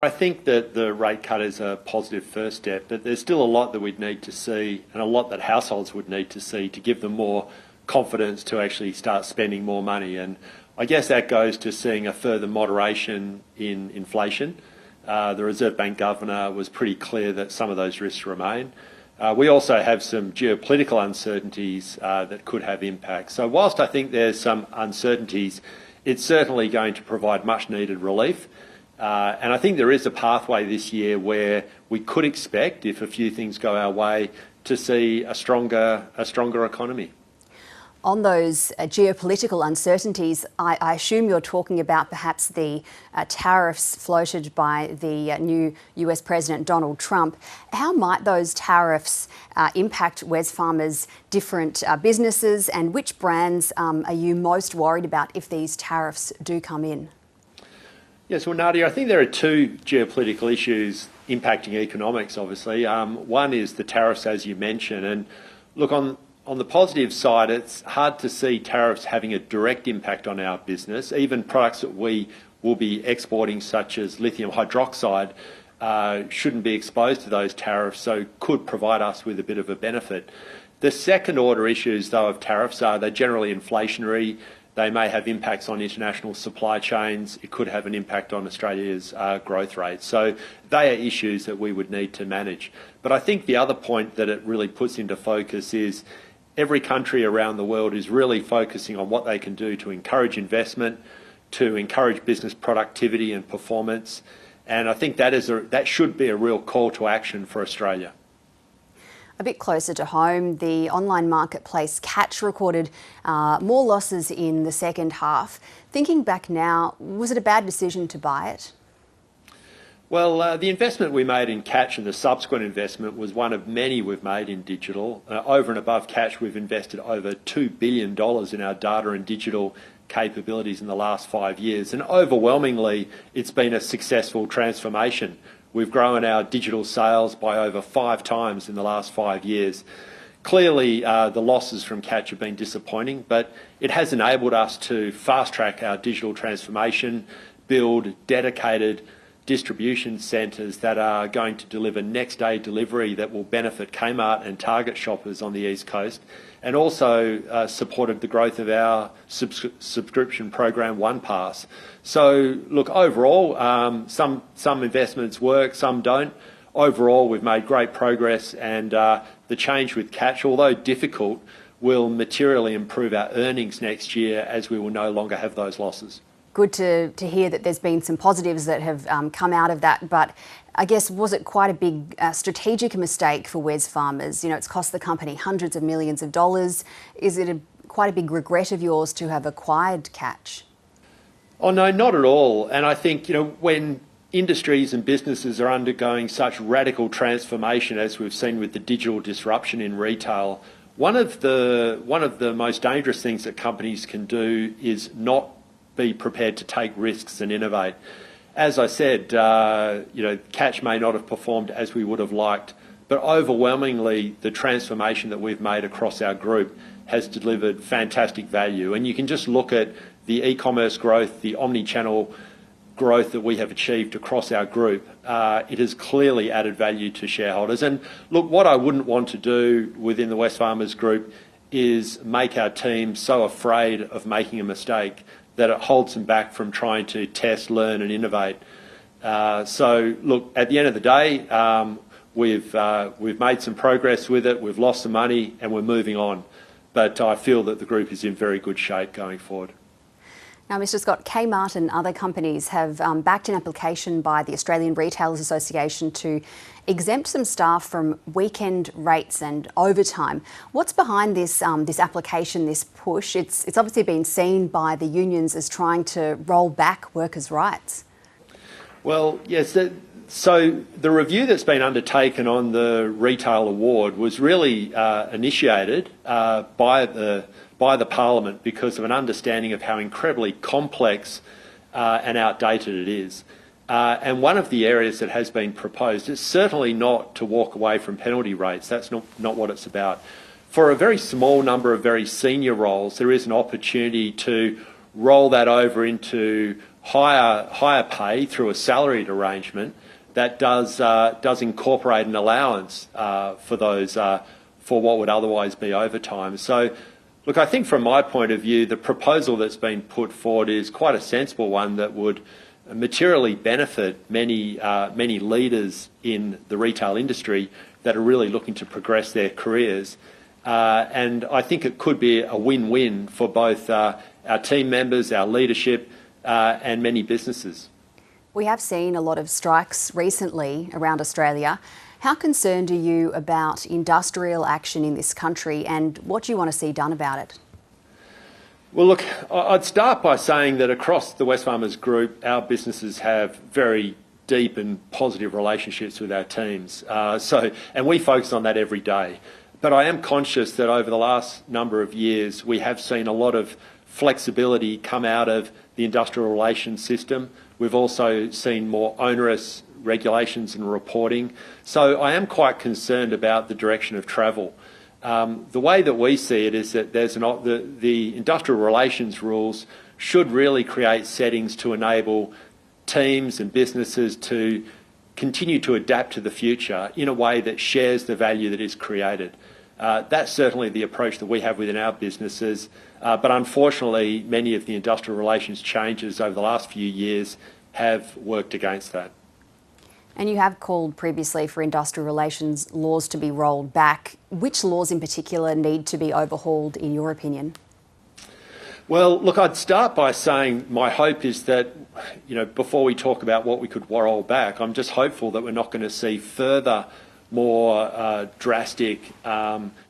I think that the rate cut is a positive first step, but there's still a lot that we'd need to see and a lot that households would need to see to give them more confidence to actually start spending more money. And I guess that goes to seeing a further moderation in inflation. The Reserve Bank Governor was pretty clear that some of those risks remain. We also have some geopolitical uncertainties that could have impact. So whilst I think there's some uncertainties, it's certainly going to provide much needed relief. And I think there is a pathway this year where we could expect, if a few things go our way, to see a stronger economy. On those geopolitical uncertainties, I assume you're talking about perhaps the tariffs floated by the new US President Donald Trump. How might those tariffs impact Wesfarmers' different businesses, and which brands are you most worried about if these tariffs do come in? Yes, well, Nadia, I think there are two geopolitical issues impacting economics, obviously. One is the tariffs, as you mentioned. And look, on the positive side, it's hard to see tariffs having a direct impact on our business. Even products that we will be exporting, such as lithium hydroxide, shouldn't be exposed to those tariffs, so could provide us with a bit of a benefit. The second order issues, though, of tariffs are they're generally inflationary. They may have impacts on international supply chains. It could have an impact on Australia's growth rate. So they are issues that we would need to manage. But I think the other point that it really puts into focus is every country around the world is really focusing on what they can do to encourage investment, to encourage business productivity and performance. And I think that should be a real call to action for Australia. A bit closer to home, the online marketplace Catch recorded more losses in the second half. Thinking back now, was it a bad decision to buy it? Well, the investment we made in Catch and the subsequent investment was one of many we've made in digital. Over and above Catch, we've invested over $2 billion in our data and digital capabilities in the last 5 years. And overwhelmingly, it's been a successful transformation. We've grown our digital sales by over 5 times in the last 5 years. Clearly, the losses from Catch have been disappointing, but it has enabled us to fast-track our digital transformation, build dedicated distribution centres that are going to deliver next-day delivery that will benefit Kmart and Target shoppers on the East Coast, and also supported the growth of our subscription program OnePass. So, look, overall, some investments work, some don't. Overall, we've made great progress, and the change with Catch, although difficult, will materially improve our earnings next year as we will no longer have those losses. Good to hear that there's been some positives that have come out of that, but I guess was it quite a big strategic mistake for Wesfarmers? You know, it's cost the company hundreds of millions of dollars. Is it quite a big regret of yours to have acquired Catch? Oh no, not at all. And I think, when industries and businesses are undergoing such radical transformation as we've seen with the digital disruption in retail, one of the most dangerous things that companies can do is not be prepared to take risks and innovate. As I said, Catch may not have performed as we would have liked, but overwhelmingly the transformation that we've made across our group has delivered fantastic value. And you can just look at the e-commerce growth, the omni-channel growth that we have achieved across our group. It has clearly added value to shareholders. And look, what I wouldn't want to do within the Wesfarmers Group is make our team so afraid of making a mistake that it holds them back from trying to test, learn and innovate. So, look, at the end of the day, we've made some progress with it, we've lost some money and we're moving on. But I feel that the group is in very good shape going forward. Now, Mr Scott, Kmart and other companies have backed an application by the Australian Retailers Association to exempt some staff from weekend rates and overtime. What's behind this application, this push? It's obviously been seen by the unions as trying to roll back workers' rights. Well, yes. So the review that's been undertaken on the retail award was really initiated by the Parliament because of an understanding of how incredibly complex and outdated it is. And one of the areas that has been proposed is certainly not to walk away from penalty rates. That's not what it's about. For a very small number of very senior roles, there is an opportunity to roll that over into higher pay through a salaried arrangement that does incorporate an allowance for those for what would otherwise be overtime. So, look, I think from my point of view, the proposal that's been put forward is quite a sensible one that would materially benefit many leaders in the retail industry that are really looking to progress their careers. And I think it could be a win-win for both our team members, our leadership, and many businesses. We have seen a lot of strikes recently around Australia. How concerned are you about industrial action in this country, and what do you want to see done about it? Well, look, I'd start by saying that across the Wesfarmers Group, our businesses have very deep and positive relationships with our teams. And we focus on that every day. But I am conscious that over the last number of years, we have seen a lot of flexibility come out of the industrial relations system. We've also seen more onerous regulations and reporting. So I am quite concerned about the direction of travel. The way that we see it is that the industrial relations rules should really create settings to enable teams and businesses to continue to adapt to the future in a way that shares the value that is created. That's certainly the approach that we have within our businesses, but unfortunately many of the industrial relations changes over the last few years have worked against that. And you have called previously for industrial relations laws to be rolled back. Which laws in particular need to be overhauled, in your opinion? Well, look, I'd start by saying my hope is that, before we talk about what we could roll back, I'm just hopeful that we're not going to see further, more drastic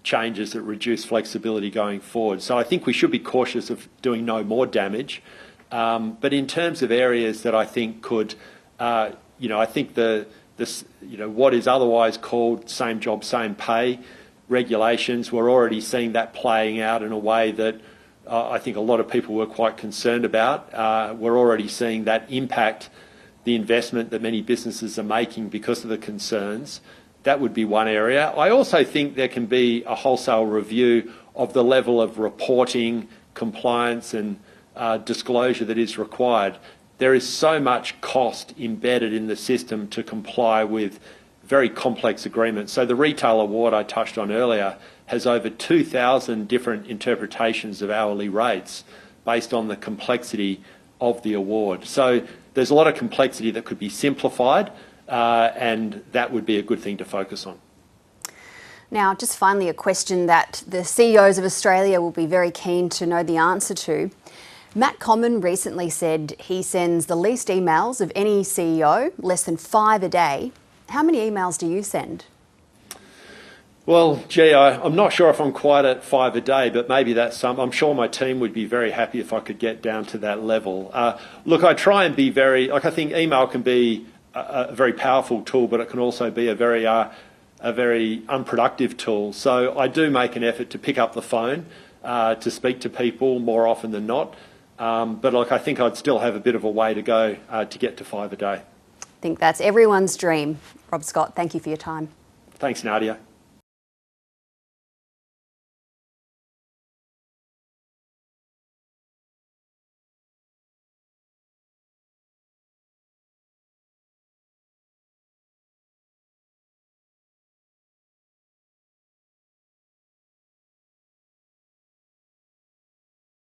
changes that reduce flexibility going forward. So I think we should be cautious of doing no more damage. But in terms of areas that I think could, I think what is otherwise called same job, same pay regulations, we're already seeing that playing out in a way that I think a lot of people were quite concerned about. We're already seeing that impact the investment that many businesses are making because of the concerns. That would be one area. I also think there can be a wholesale review of the level of reporting, compliance and disclosure that is required. There is so much cost embedded in the system to comply with very complex agreements. So the retail award I touched on earlier has over 2,000 different interpretations of hourly rates based on the complexity of the award. So there's a lot of complexity that could be simplified, and that would be a good thing to focus on. Now, just finally, a question that the CEOs of Australia will be very keen to know the answer to. Matt Common recently said he sends the least emails of any CEO, less than 5 a day. How many emails do you send? Well, gee, I'm not sure if I'm quite at 5 a day, but maybe that's some. I'm sure my team would be very happy if I could get down to that level. Look, I try and be I think email can be a very powerful tool, but it can also be a very unproductive tool. So I do make an effort to pick up the phone to speak to people more often than not. But look, I think I'd still have a bit of a way to go to get to 5 a day. I think that's everyone's dream. Rob Scott, thank you for your time. Thanks, Nadia.